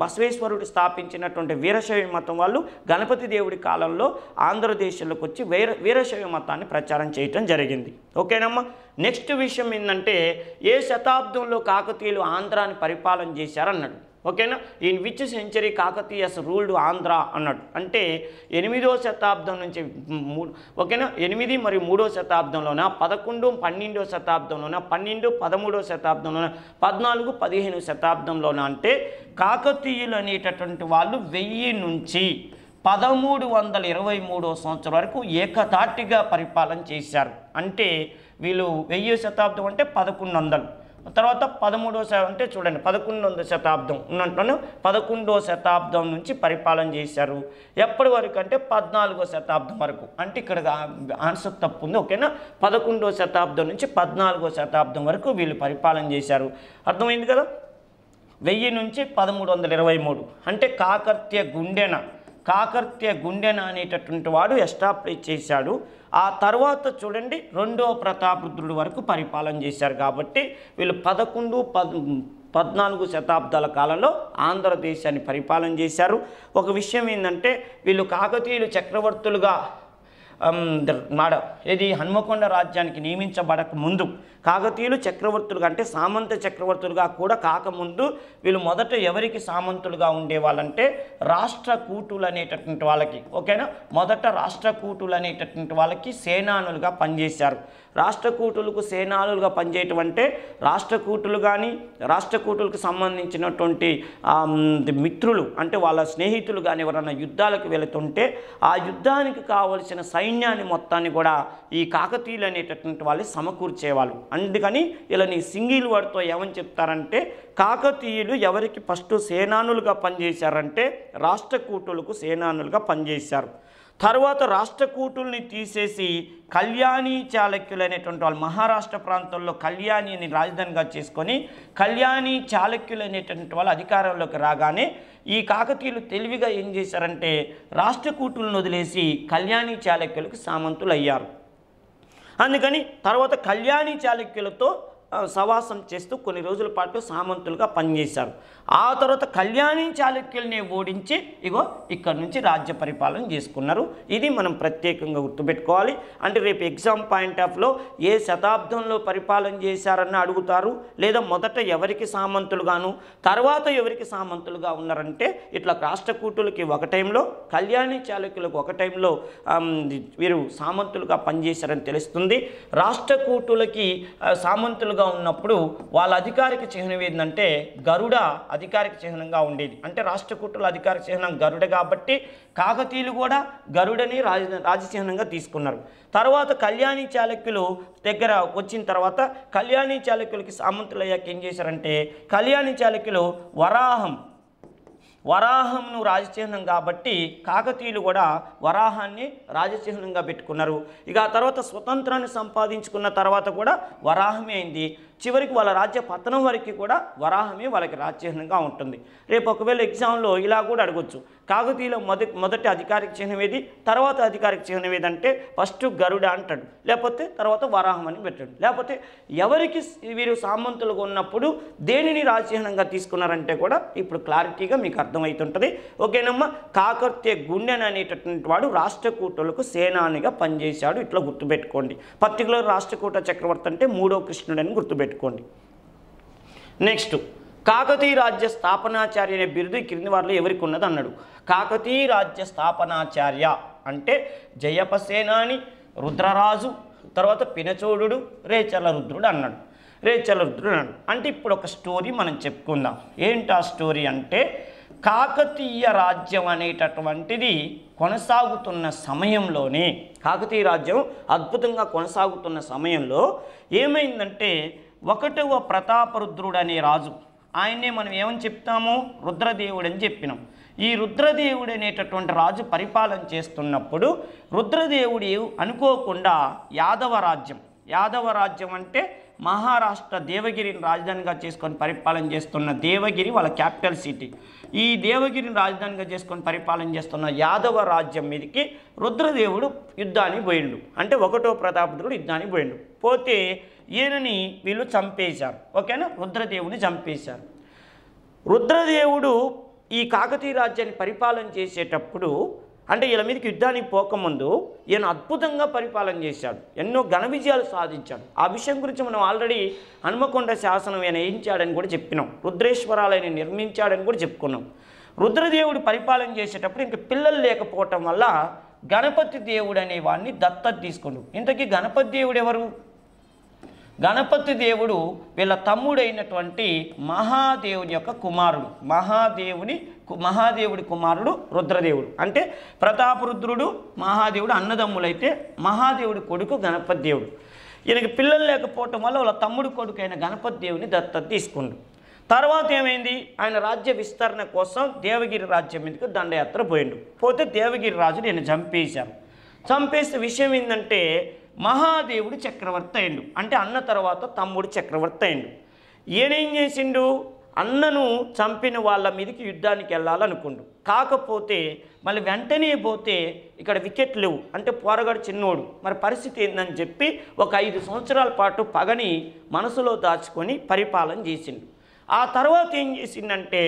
Speaker 1: బసవేశ్వరుడు స్థాపించినటువంటి వీరశైవ మతం వాళ్ళు గణపతి దేవుడి కాలంలో ఆంధ్రదేశంలోకి వచ్చి వీరశైవ మతాన్ని ప్రచారం చేయటం జరిగింది ఓకేనమ్మా. నెక్స్ట్ విషయం ఏంటంటే, ఏ శతాబ్దంలో కాకతీయులు ఆంధ్రాన్ని పరిపాలన చేశారన్నాడు ఓకేనా. In which century Kakatiyas ruled Andhra అన్నాడు. అంటే 8వ శతాబ్దం నుంచి ఓకేనా 8 మరియు 3వ శతాబ్దంలోన, 11 12వ శతాబ్దంలోన, 12 13వ శతాబ్దంలోన, 14 15వ శతాబ్దంలోన. అంటే కాకతీయులు అనేటటువంటి వాళ్ళు 1000 నుంచి 1323వ సంవత్సరం వరకు ఏకతాటిగా పరిపాలన చేశారు. అంటే వీళ్ళు 1000వ శతాబ్దం అంటే 1100, తర్వాత 13వ అంటే చూడండి 11వ శతాబ్దం ఉన్నట్టు 11వ శతాబ్దం నుంచి పరిపాలన చేశారు. ఎప్పటి వరకు అంటే 14వ శతాబ్దం వరకు. అంటే ఇక్కడ ఆన్సర్ తప్పు ఉంది. ఓకేనా. 11వ శతాబ్దం నుంచి 14వ శతాబ్దం వరకు వీళ్ళు పరిపాలన చేశారు. అర్థమైంది కదా. 1000 నుంచి 1323 అంటే కాకర్త్య గుండెన అనేటటువంటి వాడు ఎస్టాబ్లిష్ చేశాడు. ఆ తర్వాత చూడండి 2వ ప్రతాపరుద్రుడి వరకు పరిపాలన చేశారు. కాబట్టి వీళ్ళు 11, 14 శతాబ్దాల కాలంలో ఆంధ్రదేశాన్ని పరిపాలన చేశారు. ఒక విషయం ఏంటంటే వీళ్ళు కాకతీయులు చక్రవర్తులుగా ఇది హన్మకొండ రాజ్యానికి నియమించబడక ముందు కాకతీయులు చక్రవర్తులుగా అంటే సామంత చక్రవర్తులుగా కూడా కాకముందు వీళ్ళు మొదట ఎవరికి సామంతులుగా ఉండేవాళ్ళంటే రాష్ట్రకూటులు అనేటటువంటి వాళ్ళకి. ఓకేనా. మొదట రాష్ట్రకూటులు అనేటటువంటి వాళ్ళకి సేనానులుగా పనిచేశారు. రాష్ట్రకూటులకు సేనానులుగా పనిచేయటం అంటే రాష్ట్రకూటులు కానీ రాష్ట్రకూటులకు సంబంధించినటువంటి మిత్రులు అంటే వాళ్ళ స్నేహితులు కానీ ఎవరైనా యుద్ధాలకు వెళుతుంటే ఆ యుద్ధానికి కావలసిన సైన్యాన్ని మొత్తాన్ని కూడా ఈ కాకతీయులు అనేటటువంటి వాళ్ళు సమకూర్చేవాళ్ళు. అందుకని ఇలా నీ సింగిల్ వర్డ్తో ఏమని చెప్తారంటే కాకతీయులు ఎవరికి ఫస్ట్ సేనానులుగా పనిచేశారంటే రాష్ట్రకూటులకు సేనానులుగా పనిచేశారు. తర్వాత రాష్ట్రకూటుల్ని తీసేసి కళ్యాణి చాళుక్యులు అనేటువంటి వాళ్ళు మహారాష్ట్ర ప్రాంతంలో కళ్యాణిని రాజధానిగా చేసుకొని కళ్యాణి చాళుక్యులు అనేటువంటి వాళ్ళు అధికారంలోకి రాగానే ఈ కాకతీయులు తెలివిగా ఏం చేశారంటే రాష్ట్రకూటులను వదిలేసి కళ్యాణి చాళుక్యులకు సామంతులు అయ్యారు. అందుకని తర్వాత కళ్యాణి చాళుక్యులతో సవాసం చేస్తూ కొన్ని రోజుల పాటు సామంతులుగా పనిచేశారు. ఆ తర్వాత కళ్యాణి చాళుక్యుల్ని ఓడించి ఇక్కడ నుంచి రాజ్య పరిపాలన చేసుకున్నారు. ఇది మనం ప్రత్యేకంగా గుర్తుపెట్టుకోవాలి. అంటే రేపు ఎగ్జామ్ పాయింట్ ఆఫ్లో ఏ శతాబ్దంలో పరిపాలన చేశారని అడుగుతారు, లేదా మొదట ఎవరికి సామంతులుగాను తర్వాత ఎవరికి సామంతులుగా ఉన్నారంటే ఇట్లా రాష్ట్రకూటులకి ఒక టైంలో కళ్యాణి చాళుక్యులకు ఒక టైంలో వీరు సామంతులుగా పనిచేశారని తెలుస్తుంది. రాష్ట్రకూటులకి సామంతులుగా ఉన్నప్పుడు వాళ్ళ అధికారిక చిహ్నం ఏంటంటే గరుడ అధికారిక చిహ్నంగా ఉండేది. అంటే రాష్ట్రకూటుల అధికారిక చిహ్నం గరుడ కాబట్టి కాకతీయులు కూడా గరుడని రాజచిహ్నంగా తీసుకున్నారు. తర్వాత కళ్యాణి చాళుక్యులు దగ్గర వచ్చిన తర్వాత కళ్యాణి చాళుక్యులకి సామంతులయ్యాక ఏం చేశారంటే కళ్యాణి చాళుక్యులు వరాహంను రాజచిహ్నం కాబట్టి కాకతీయులు కూడా వరాహాన్ని రాజచిహ్నంగా పెట్టుకున్నారు. ఇక ఆ తర్వాత స్వతంత్రాన్ని సంపాదించుకున్న తర్వాత కూడా వరాహమే అయింది. చివరికి వాళ్ళ రాజ్య పతనం వరకు కూడా వరాహమే వాళ్ళకి రాజ్యచిహ్నంగా ఉంటుంది. రేపు ఒకవేళ ఎగ్జామ్లో ఇలా కూడా అడగొచ్చు, కాకతీయుల మొదటి అధికారిక చిహ్నం ఏది, తర్వాత అధికారిక చిహ్నం ఏదంటే ఫస్ట్ గరుడ అంటాడు, లేకపోతే తర్వాత వరాహం అని పెట్టాడు. లేకపోతే ఎవరికి వీరు సామంతులుగా ఉన్నప్పుడు దేనిని రాజచిహ్నంగా తీసుకున్నారంటే కూడా ఇప్పుడు క్లారిటీగా మీకు అర్థమవుతుంటుంది. ఓకేనమ్మా. కాకర్త్య గుండెన అనేటటువంటి వాడు రాష్ట్రకూటులకు సేనానిగా పనిచేశాడు. ఇట్లా గుర్తుపెట్టుకోండి. పర్టికులర్ రాష్ట్రకూట చక్రవర్తి అంటే 3వ కృష్ణుడు అని గుర్తుపెట్టుకోండి. నెక్స్ట్ కాకతీయ రాజ్య స్థాపనాచార్య అనే బిరుదు క్రింది వారిలో ఎవరికి ఉన్నది అన్నాడు. కాకతీయ రాజ్య స్థాపనాచార్య అంటే జయపసేనాని, రుద్రరాజు, తర్వాత పినచోడు, రేచల రుద్రుడు అన్నాడు. అంటే ఇప్పుడు ఒక స్టోరీ మనం చెప్పుకుందాం. ఏంటి ఆ స్టోరీ అంటే కాకతీయ రాజ్యం అనేటటువంటిది కొనసాగుతున్న సమయంలోనే కాకతీయ రాజ్యం అద్భుతంగా కొనసాగుతున్న సమయంలో ఏమైందంటే 1వ ప్రతాపరుద్రుడు అనే రాజు, ఆయన్నే మనం ఏమని చెప్తాము రుద్రదేవుడు అని చెప్పినాం. ఈ రుద్రదేవుడు అనేటటువంటి రాజు పరిపాలన చేస్తున్నప్పుడు రుద్రదేవుడు అనుకోకుండా యాదవ రాజ్యం అంటే మహారాష్ట్ర దేవగిరిని రాజధానిగా చేసుకొని పరిపాలన చేస్తున్న దేవగిరి వాళ్ళ క్యాపిటల్ సిటీ. ఈ దేవగిరిని రాజధానిగా చేసుకొని పరిపాలన చేస్తున్న యాదవ రాజ్యం మీదకి రుద్రదేవుడు యుద్ధానికి పోయిండు. అంటే 1వ ప్రతాపరుద్రుడు యుద్ధానికి పోయిండు. పోతే ఈయనని వీళ్ళు చంపేశారు. ఓకేనా. రుద్రదేవుని చంపేశారు. రుద్రదేవుడు ఈ కాకతీయ రాజ్యాన్ని పరిపాలన చేసేటప్పుడు అంటే వీళ్ళ మీదకి యుద్ధానికి పోకముందు ఈయన అద్భుతంగా పరిపాలన చేశాడు, ఎన్నో ఘన విజయాలు సాధించాడు. ఆ విషయం గురించి మనం ఆల్రెడీ హనుమకొండ శాసనం ఈయన వేయించాడని కూడా చెప్పినాం, రుద్రేశ్వరాలయని నిర్మించాడని కూడా చెప్పుకున్నాం. రుద్రదేవుడు పరిపాలన చేసేటప్పుడు ఇంక పిల్లలు లేకపోవటం వల్ల గణపతి దేవుడు అనే వాడిని దత్తత తీసుకుండు. ఇంతకీ గణపతి దేవుడు ఎవరు? గణపతి దేవుడు వీళ్ళ తమ్ముడైనటువంటి మహాదేవుని యొక్క కుమారుడు. మహాదేవుడి కుమారుడు రుద్రదేవుడు. అంటే ప్రతాపరుద్రుడు మహాదేవుడు అన్నదమ్ములైతే మహాదేవుడి కొడుకు గణపతి దేవుడు. ఈయనకి పిల్లలు లేకపోవటం వల్ల వాళ్ళ తమ్ముడు కొడుకు అయిన గణపతి దేవుని దత్తత తీసుకుండు. తర్వాత ఏమైంది, ఆయన రాజ్య విస్తరణ కోసం దేవగిరి రాజ్యం మీదకి దండయాత్ర పోయిండు. పోతే దేవగిరి రాజుని ఈయన చంపేశారు. చంపేసే విషయం ఏంటంటే మహాదేవుడు చక్రవర్తి అయిండు. అంటే అన్న తర్వాత తమ్ముడు చక్రవర్తి అయిండు. ఈయనేం చేసిండు, అన్నను చంపిన వాళ్ళ మీదకి యుద్ధానికి వెళ్ళాలనుకుండు. కాకపోతే మళ్ళీ వెంటనే పోతే ఇక్కడ వికెట్ లేవు, అంటే పోరగాడు చిన్నోడు, మరి పరిస్థితి ఏందని చెప్పి ఒక 5 సంవత్సరాల పాటు పగని మనసులో దాచుకొని పరిపాలన చేసిండు. ఆ తర్వాత ఏం చేసిందంటే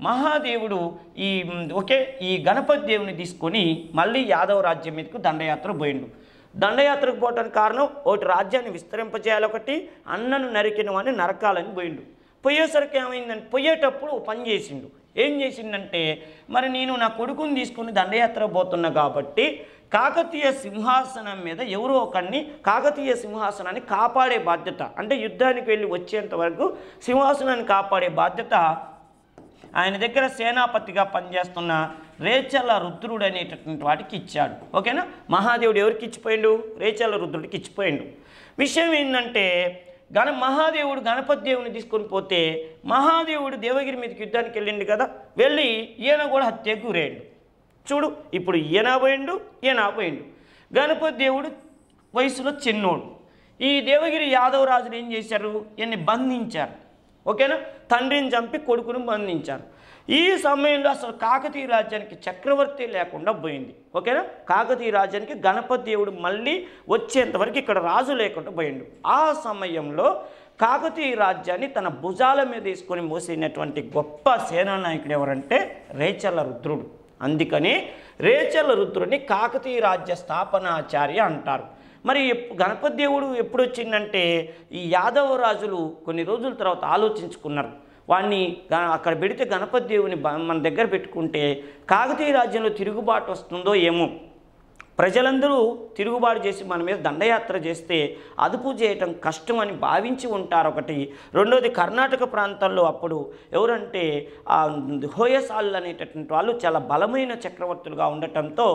Speaker 1: మహాదేవుడు ఈ గణపతి దేవుని తీసుకొని మళ్ళీ యాదవ రాజ్యం మీదకు దండయాత్ర పోయిండు. దండయాత్రకు పోవడానికి కారణం ఒకటి రాజ్యాన్ని విస్తరింపజేయాలి, ఒకటి అన్నను నరికిన వాడిని నరకాలని పోయిండు. పోయేసరికి ఏమైందంటే పోయేటప్పుడు పని చేసిండు. ఏం చేసిండంటే మరి నేను నా కొడుకుని తీసుకుని దండయాత్ర పోతున్నా కాబట్టి కాకతీయ సింహాసనం మీద ఎవరో ఒకరిని కాకతీయ సింహాసనాన్ని కాపాడే బాధ్యత, అంటే యుద్ధానికి వెళ్ళి వచ్చేంత వరకు సింహాసనాన్ని కాపాడే బాధ్యత ఆయన దగ్గర సేనాపతిగా పనిచేస్తున్న రేచల రుద్రుడు అనేటటువంటి వాడికి ఇచ్చాడు. ఓకేనా? మహాదేవుడు ఎవరికి ఇచ్చిపోయిండు? రేచల రుద్రుడికి ఇచ్చిపోయిండు. విషయం ఏంటంటే మహాదేవుడు గణపతి దేవుని తీసుకొని పోతే మహాదేవుడు దేవగిరి మీదకి యుద్ధానికి వెళ్ళిండు కదా, వెళ్ళి ఈయన కూడా హత్యకు గురేయండు. చూడు, ఇప్పుడు ఈయన పోయిండు. గణపతి దేవుడు వయసులో చిన్నోడు. ఈ దేవగిరి యాదవ రాజులు ఏం చేశారు, ఈయన్ని బంధించారు. ఓకేనా? తండ్రిని చంపి కొడుకును బంధించారు. ఈ సమయంలో అసలు కాకతీయ రాజ్యానికి చక్రవర్తి లేకుండా పోయింది. ఓకేనా? కాకతీయ రాజ్యానికి గణపతి దేవుడు మళ్ళీ వచ్చేంతవరకు ఇక్కడ రాజు లేకుండా పోయిండు. ఆ సమయంలో కాకతీయ రాజ్యాన్ని తన భుజాల మీద తీసుకొని మోసినటువంటి గొప్ప సేనానాయకుడు ఎవరంటే రేచల రుద్రుడు. అందుకని రేచల రుద్రుడిని కాకతీయ రాజ్య స్థాపనాచార్య అంటారు. మరి గణపతి దేవుడు ఎప్పుడు వచ్చిందంటే ఈ యాదవ రాజులు కొన్ని రోజుల తర్వాత ఆలోచించుకున్నారు, వాడిని అక్కడ పెడితే గణపతి దేవుని మన దగ్గర పెట్టుకుంటే కాకతీయ రాజ్యంలో తిరుగుబాటు వస్తుందో ఏమో, ప్రజలందరూ తిరుగుబాటు చేసి మన మీద దండయాత్ర చేస్తే అదుపు చేయటం కష్టమని భావించి ఉంటారు. ఒకటి. రెండోది, కర్ణాటక ప్రాంతాల్లో అప్పుడు ఎవరంటే హోయసాలు అనేటటువంటి వాళ్ళు చాలా బలమైన చక్రవర్తులుగా ఉండటంతో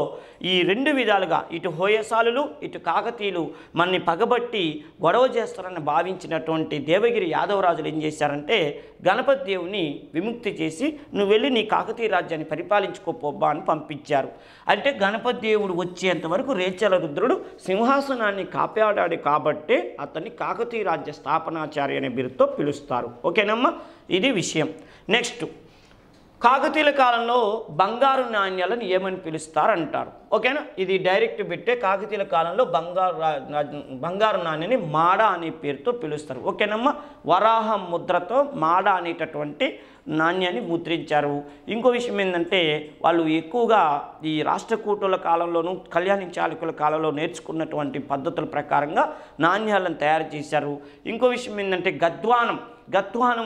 Speaker 1: ఈ 2 విధాలుగా ఇటు హోయసాలులు ఇటు కాకతీయులు మనని పగబట్టి గొడవ చేస్తారని భావించినటువంటి దేవగిరి యాదవరాజులు ఏం చేశారంటే గణపతి దేవుని విముక్తి చేసి నువ్వు వెళ్ళి నీ కాకతీయ రాజ్యాన్ని పరిపాలించుకోపోబ్బా అని పంపించారు. అంటే గణపతి దేవుడు వచ్చేంతవరకు రేచల రుద్రుడు సింహాసనాన్ని కాపాడాడు కాబట్టి అతన్ని కాకతీయ రాజ్య స్థాపనాచార్య అనే బిరుదుతో పిలుస్తారు. ఓకేనమ్మా, ఇది విషయం. నెక్స్ట్, కాకతీయుల కాలంలో బంగారు నాణ్యాలను ఏమని పిలుస్తారంటారు. ఓకేనా, ఇది డైరెక్ట్ పెట్టే కాకతీయుల కాలంలో బంగారు నాణ్యాన్ని మాడ అనే పేరుతో పిలుస్తారు. ఓకేనమ్మా, వరాహం ముద్రతో మాడ అనేటటువంటి నాణ్యాన్ని ముద్రించారు. ఇంకో విషయం ఏంటంటే వాళ్ళు ఎక్కువగా ఈ రాష్ట్రకూటుల కాలంలోనూ కళ్యాణి చాళుక్యుల కాలంలో నేర్చుకున్నటువంటి పద్ధతుల ప్రకారంగా నాణ్యాలను తయారు చేశారు. ఇంకో విషయం ఏంటంటే గద్వానం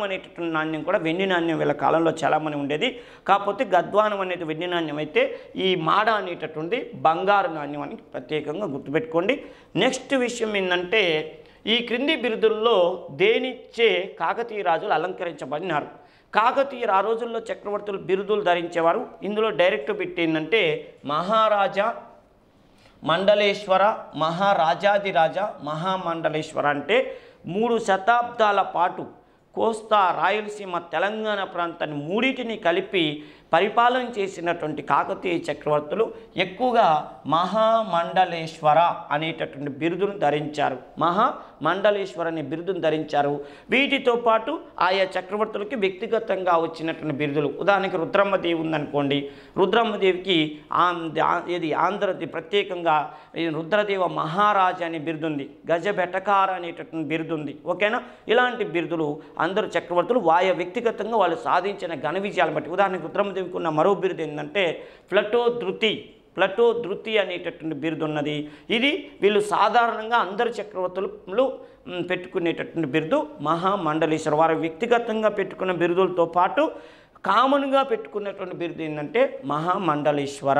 Speaker 1: అనేటటువంటి నాణ్యం కూడా వెండి నాణ్యం వీళ్ళ కాలంలో చాలామంది ఉండేది. కాకపోతే గద్వానం అనేది వెండి నాణ్యం అయితే ఈ మాడ అనేటటువంటి బంగారు నాణ్యం అని ప్రత్యేకంగా గుర్తుపెట్టుకోండి. నెక్స్ట్ విషయం ఏంటంటే ఈ క్రింది బిరుదుల్లో దేనిచ్చే కాకతీయ రాజులు అలంకరించబడినారు. కాకతీయ ఆ రోజుల్లో చక్రవర్తులు బిరుదులు ధరించేవారు. ఇందులో డైరెక్ట్ పెట్టి ఏంటంటే మహారాజా, మండలేశ్వర, మహారాజాదిరాజ, మహామండలేశ్వర. అంటే 3 శతాబ్దాల పాటు కోస్తా, రాయలసీమ, తెలంగాణ ప్రాంతాన్ని మూడింటిని కలిపి పరిపాలన చేసినటువంటి కాకతీయ చక్రవర్తులు ఎక్కువగా మహామండలేశ్వర అనేటటువంటి బిరుదును ధరించారు. మహామండలేశ్వర అనే బిరుదును ధరించారు. వీటితో పాటు ఆయా చక్రవర్తులకి వ్యక్తిగతంగా వచ్చినటువంటి బిరుదులు, ఉదాహరణకి రుద్రమ్మదేవి ఉందనుకోండి, రుద్రమ్మదేవికి ఆంధ్రది ప్రత్యేకంగా రుద్రదేవ మహారాజా అనే బిరుదుంది, గజబెటకార అనేటటువంటి బిరుదుంది. ఓకేనా, ఇలాంటి బిరుదులు అందరూ చక్రవర్తులు ఆయా వ్యక్తిగతంగా వాళ్ళు సాధించిన ఘన విజయాలను బట్టి, ఉదాహరణకి రుద్రమ్మదేవికి ఉన్న మరో బిరుదు ఏంటంటే ప్లటోధృతి ప్లటో ధృతి అనేటటువంటి బిరుదు ఉన్నది. ఇది వీళ్ళు సాధారణంగా అందరు చక్రవర్తులు పెట్టుకునేటటువంటి బిరుదు మహామండలేశ్వర. వారు వ్యక్తిగతంగా పెట్టుకున్న బిరుదులతో పాటు కామన్గా పెట్టుకున్నటువంటి బిరుదు ఏంటంటే మహామండలేశ్వర.